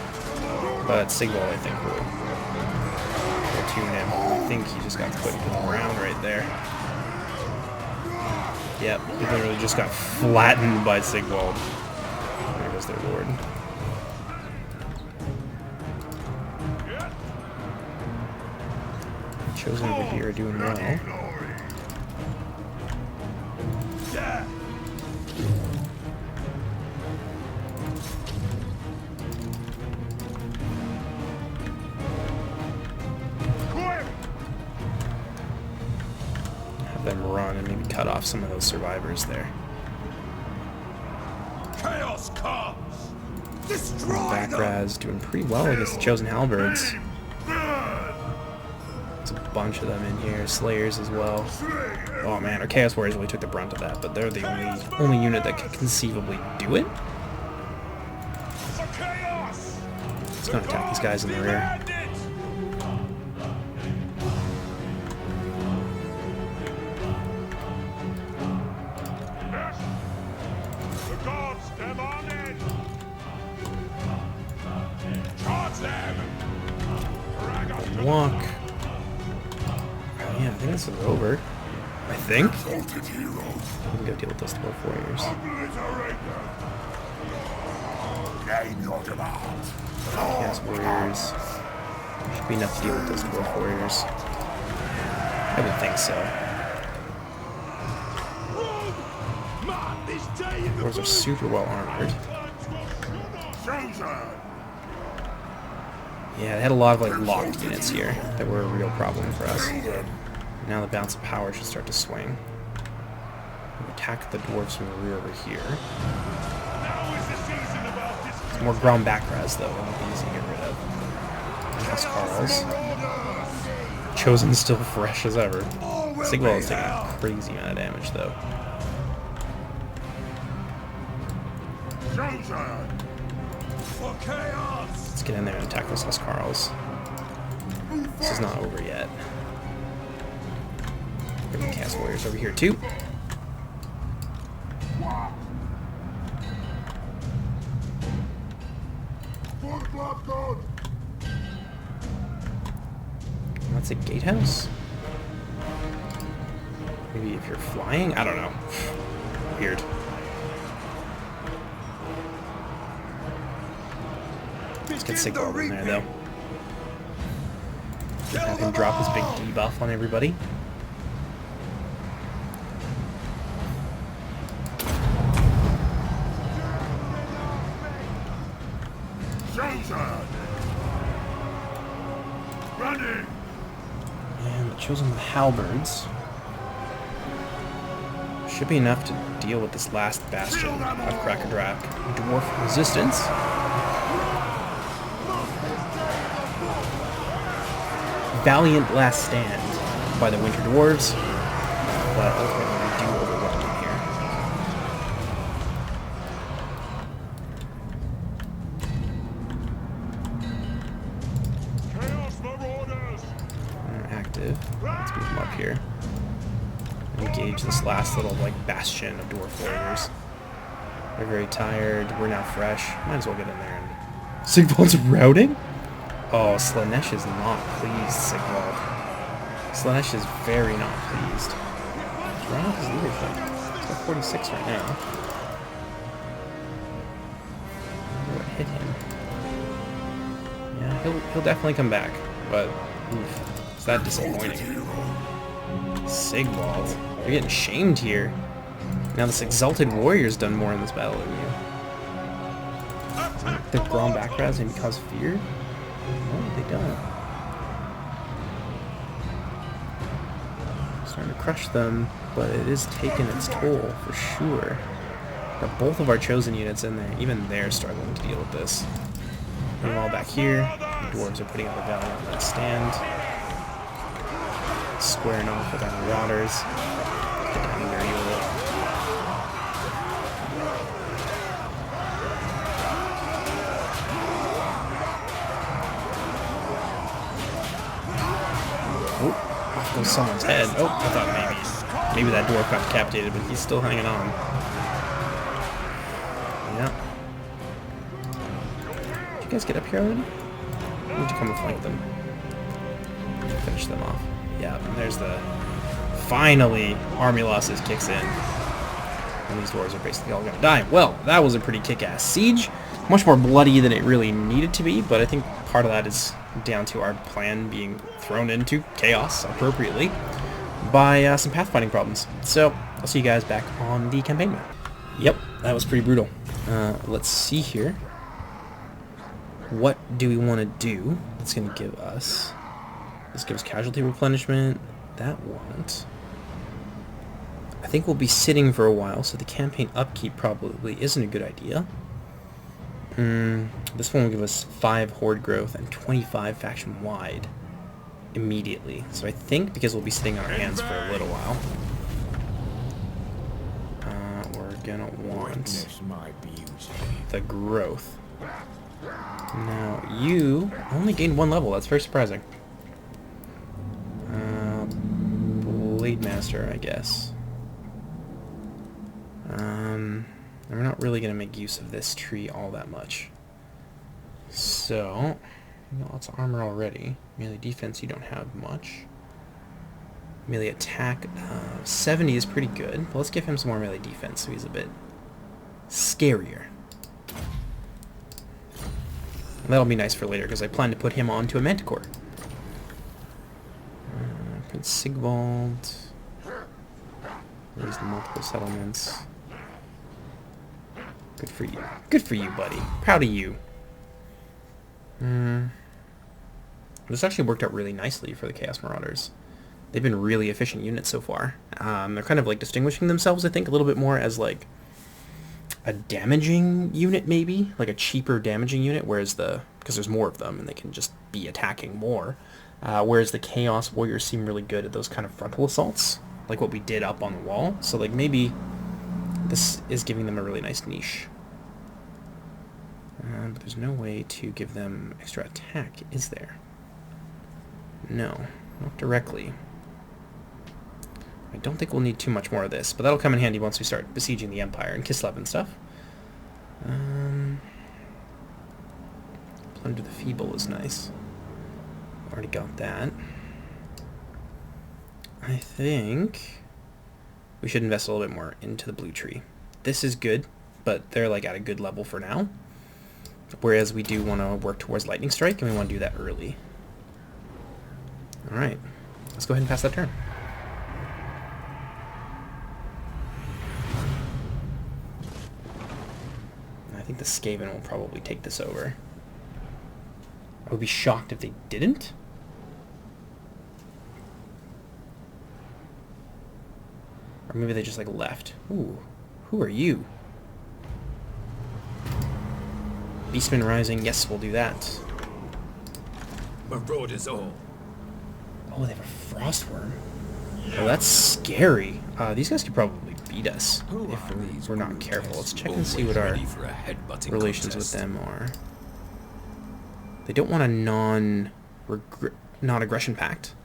but Sigvald, I think, will tune him. I think he just got put into the ground right there. Yep, he literally just got flattened by Sigvald. There goes their lord. Chosen over here are doing well. them run and maybe cut off some of those survivors there. Chaos comes. Destroy Back them. raz doing pretty well against the chosen halberds. There's a bunch of them in here, slayers as well. Oh man, our chaos warriors really took the brunt of that, but they're the only unit that can conceivably do it. For chaos. It's gonna attack these guys in the rear. The gods demanded. Charge them. KRAKA. Walk. Yeah, I think this is over. I think. Exalted heroes. We can go deal with those dwarf warriors. Obliterate them. Name your demands. Chaos warriors. Should be enough to deal with those dwarf warriors. I would think so. Mark this day in the Dwarves are super well armored. Chosen. Yeah, they had a lot of like locked units here that were a real problem for us. Kill them. Now the balance of power should start to swing. We'll attack the dwarves from the rear over here. Now is the season of our Some more ground back res though, that would be easy to get rid of. House Carls. Chosen's still fresh as ever. Sigval is taking a crazy amount of damage though. Chosen. for chaos. Let's get in there and attack those House Carls. This is not over yet. Get the Chaos Warriors over here too. That's a gatehouse? Maybe if you're flying? I don't know. Weird. Let's get Sigval in there though. Have him drop his big debuff on everybody. Running. And the Chosen with halberds should be enough to deal with this last bastion of KRAKA DRAK dwarf resistance. Valiant last stand by the Winter Dwarves, but ultimately we do overwhelm them here. Chaos Marauders. They're active. Let's move them up here. Engage this last little like bastion of dwarf warriors. They're very tired. We're now fresh. Might as well get in there and. Sigvald's routing? Oh, Slanesh is not pleased, Sigvald. Slanesh is very not pleased. What's wrong with his leadership? He's got 46 right now. I wonder what hit him. Yeah, he'll definitely come back, but oof, it's that disappointing. Sigvald, you're getting shamed here. Now this Exalted Warrior's done more in this battle than you. The Grom backraz and cause fear? No, they don't. Starting to crush them, but it is taking its toll for sure. Got both of our chosen units in there. Even they're struggling to deal with this. Put them all back here. The dwarves are putting up a valiant last stand. Squaring off with our marauders. Get down and dirty with it. Oh, off goes someone's head. Oh, I thought maybe that dwarf got decapitated, but he's still hanging on. Yeah. Did you guys get up here already? I need to come and flank them. Finish them off. Yeah, and there's the... Finally, army losses kicks in. And these dwarves are basically all gonna die. Well, that was a pretty kick-ass siege. Much more bloody than it really needed to be, but I think part of that is down to our plan being thrown into chaos appropriately by some pathfinding problems. So, I'll see you guys back on the campaign map. Yep, that was pretty brutal. Let's see here. What do we want to do? It's going to give us... This gives casualty replenishment. That won't. I think we'll be sitting for a while, so the campaign upkeep probably isn't a good idea. This one will give us 5 horde growth and 25 faction wide immediately. So I think because we'll be sitting on our hands for a little while, we're gonna want the growth. Now you only gained 1 level. That's very surprising. Blade Master, I guess. And we're not really going to make use of this tree all that much. So, you got lots of armor already. Melee defense, you don't have much. Melee attack, 70 is pretty good. But let's give him some more melee defense so he's a bit scarier. And that'll be nice for later because I plan to put him onto a Manticore. Prince Sigvald. There's the multiple settlements. Good for you. Good for you, buddy. Proud of you. This actually worked out really nicely for the Chaos Marauders. They've been really efficient units so far. They're kind of like distinguishing themselves, I think, a little bit more as like a damaging unit, maybe, like a cheaper damaging unit, whereas because there's more of them and they can just be attacking more. Whereas the Chaos Warriors seem really good at those kind of frontal assaults, like what we did up on the wall. So like maybe this is giving them a really nice niche. But there's no way to give them extra attack, is there? No, not directly. I don't think we'll need too much more of this, but that'll come in handy once we start besieging the Empire and Kislev and stuff. Plunder the Feeble is nice. Already got that. I think we should invest a little bit more into the blue tree. This is good, but they're like at a good level for now. Whereas we do want to work towards Lightning Strike, and we want to do that early. Alright, let's go ahead and pass that turn. I think the Skaven will probably take this over. I would be shocked if they didn't. Or maybe they just like left. Ooh, who are you? Beastman Rising, yes, we'll do that. Marauders all. Oh, they have a Frostworm. Oh, that's scary. These guys could probably beat us if we're not careful. Let's check and see what our relations with them are. They don't want a non-aggression pact.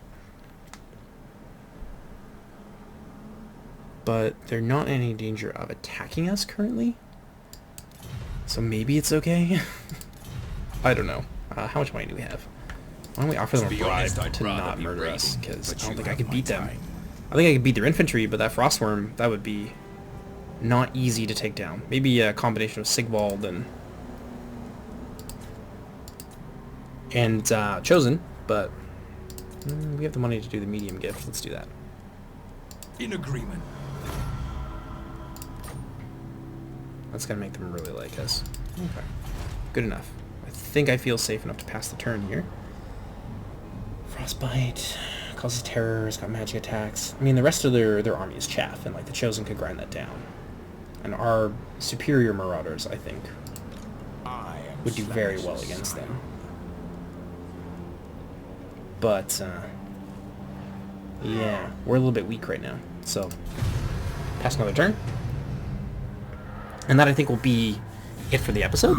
But they're not in any danger of attacking us currently. So maybe it's okay. I don't know. How much money do we have? Why don't we offer them a bribe to not murder us? Because I don't think I could beat them. I think I could beat their infantry, but that Frostworm, that would be not easy to take down. Maybe a combination of Sigvald and Chosen, but we have the money to do the medium gift. Let's do that. In agreement. That's gonna make them really like us. Okay. Good enough. I think I feel safe enough to pass the turn here. Frostbite causes terror, it's got magic attacks. I mean, the rest of their army is chaff, and like the Chosen could grind that down. And our superior Marauders, I think, would do very well against them. But yeah, we're a little bit weak right now. So pass another turn. And that, I think, will be it for the episode.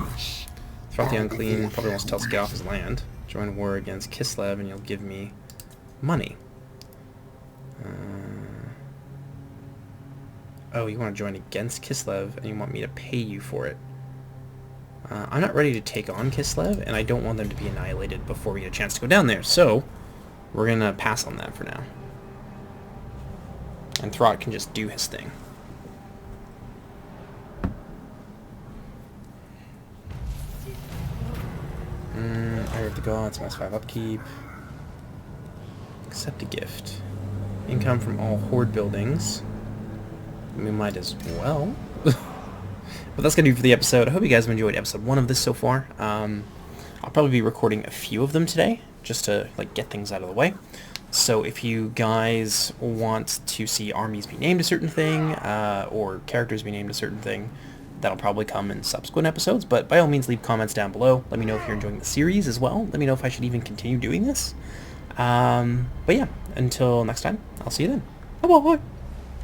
Throughout the Unclean probably wants to tell us to get off his land. Join war against Kislev, and you'll give me money. Oh, you want to join against Kislev, and you want me to pay you for it. I'm not ready to take on Kislev, and I don't want them to be annihilated before we get a chance to go down there. So, we're going to pass on that for now. And Throt can just do his thing. Eye of the Gods, -5 upkeep. Accept a gift. Income from all horde buildings. We might as well. But that's going to do for the episode. I hope you guys have enjoyed episode 1 of this so far. I'll probably be recording a few of them today, just to like get things out of the way. So if you guys want to see armies be named a certain thing, or characters be named a certain thing, that'll probably come in subsequent episodes, but by all means leave comments down below. Let me know if you're enjoying the series as well. Let me know if I should even continue doing this. But yeah, until next time, I'll see you then. Bye-bye.